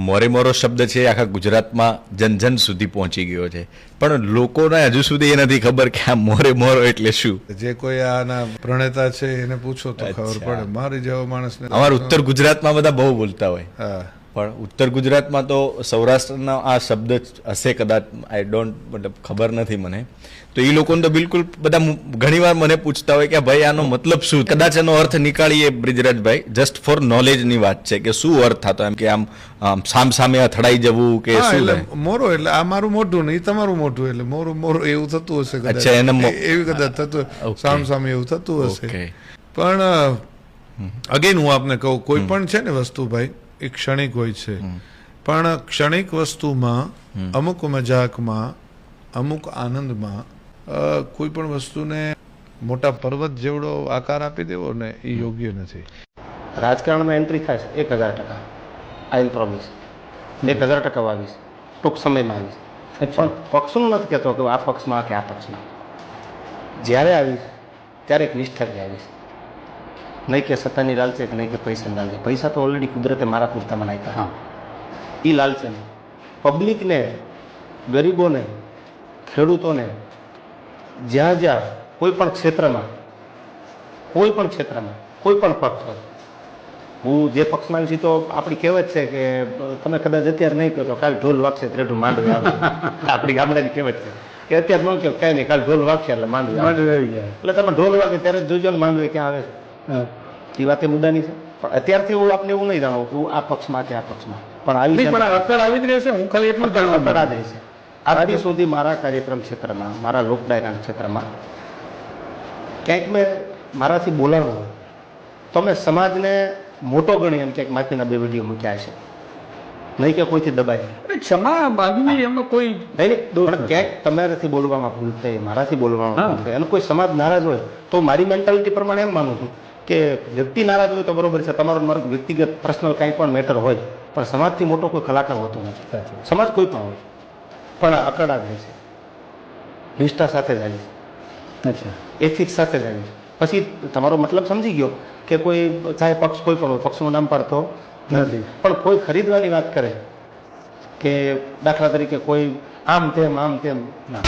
મોરે મોરો શબ્દ છે આખા ગુજરાતમાં જન જન સુધી પહોંચી ગયો છે, પણ લોકોને હજુ સુધી એ નથી ખબર કે આ મોરે મોરો એટલે શું. જે કોઈ આના પ્રણેતા છે એને પૂછો તો ખબર પડે. મારી જેવો માણસને અમારા ઉત્તર ગુજરાતમાં બધા બહુ બોલતા હોય, હા, પણ ઉત્તર ગુજરાતમાં તો સૌરાષ્ટ્રનો આ શબ્દ હશે કદાચ, આઈ ડોન્ટ, મતલબ ખબર નથી મને. તો એ લોકોને તો બિલકુલ બધા ઘણીવાર મને પૂછતા હોય કે ભાઈ આનો મતલબ શું, કદાચ એનો અર્થ નીકાળીએ બ્રિજરાજભાઈ, જસ્ટ ફોર નોલેજની વાત છે કે શું અર્થ થતો, એમ કે આમ સામ સામે અથડાઈ જવું કે હા, શું? એટલે મોરો એટલે આ મારું મોઢું ને એ તમારું મોઢું, એટલે મોરો મોરો એવું થતું હશે કદાચ. અચ્છા, એને એવી કદાચ થતું Okay. સામ સામે એવું થતું હશે. Okay. પણ અગેન હું આપને કહું, કોઈ પણ છે ને વસ્તુ ભાઈ એ ક્ષણિક હોય છે, પણ ક્ષણિક વસ્તુમાં અમુક મજાકમાં અમુક આનંદમાં કોઈ પણ વસ્તુને મોટા પર્વત જેવડો આકાર આપી દેવો ને એ યોગ્ય નથી. રાજકારણમાં એન્ટ્રી થાય છે 1000%. આઈ વિલ પ્રોમિસ 1000% આવીશ, ટૂંક સમયમાં આવીશ. પણ પક્ષનું નથી કહેતો કે આ પક્ષમાં કે આ પક્ષમાં. જ્યારે આવીશ ત્યારે એક નિષ્ઠાથી આવીશ, નહીં કે સત્તાની લાલચે કે નહીં કે પૈસાની લાલચે. પૈસા તો ઓલરેડી કુદરતે મારા પૂરતા મને આપ્યા. એ લાલચે નહીં. પબ્લિકને, ગરીબોને, ખેડૂતોને જ્યાં જ્યાં કોઈ પણ ક્ષેત્રમાં કોઈ પણ પક્ષ હોય, હું જે પક્ષમાં આવી તો આપણી કહેવત છે કે તમે કદાચ અત્યારે નહીં કહો કાલે ઢોલ વાગશે ત્રેઢું માંડવી આવે. આપણી ગામડાની કહેવત છે કે અત્યારે ન કહો કાંઈ નહીં, કાલે ઢોલ વાગશે એટલે માંડવી આવી જાય. એટલે તમે ઢોલ વાગે ત્યારે જ જોજો ને માંડવી ક્યાં આવે છે. એ વાત એ મુદ્દાની છે. પણ અત્યારથી હું આપને એવું નહીં જાણવું કે હું આ પક્ષમાં કે આ પક્ષમાં, પણ આવી જ રહેશે. હું ખાલી એટલું જાણવા જ રહેશે. આજ સુધી મારા કાર્યક્રમ ક્ષેત્રમાં, મારા લોક ડાયરાના ક્ષેત્રમાં ક્યાંક મેં મારાથી બોલાણું હોય તો મેં સમાજને મોટો ગણી એમ ક્યાંક માથીના 2 વિડીયો મૂક્યા છે, નહીં કે કોઈથી દબાય. ક્ષમા માંગવી એમાં કોઈ નહીં, પણ ક્યાંક તમારાથી બોલવામાં ભૂલ થઈ, મારાથી બોલવામાં ભૂલ થઈ, અને કોઈ સમાજ નારાજ હોય તો મારી મેન્ટાલિટી પ્રમાણે એમ માનું છું કે વ્યક્તિ નારાજ હોય તો બરોબર છે, તમારો મારો વ્યક્તિગત પર્સનલ કાંઈ પણ મેટર હોય, પણ સમાજથી મોટો કોઈ કલાકાર હોતો નથી. સમાજ કોઈ પણ હોય, પણ અકળા જાય છે, નિષ્ઠા સાથે જાય છે, અચ્છા એથિક્સ સાથે જાય છે. પછી તમારો મતલબ સમજી ગયો કે કોઈ ચાહે પક્ષ કોઈ પણ હોય, પક્ષનું નામ પાડતો નથી, પણ કોઈ ખરીદવાની વાત કરે કે દાખલા તરીકે કોઈ આમ તેમ ના,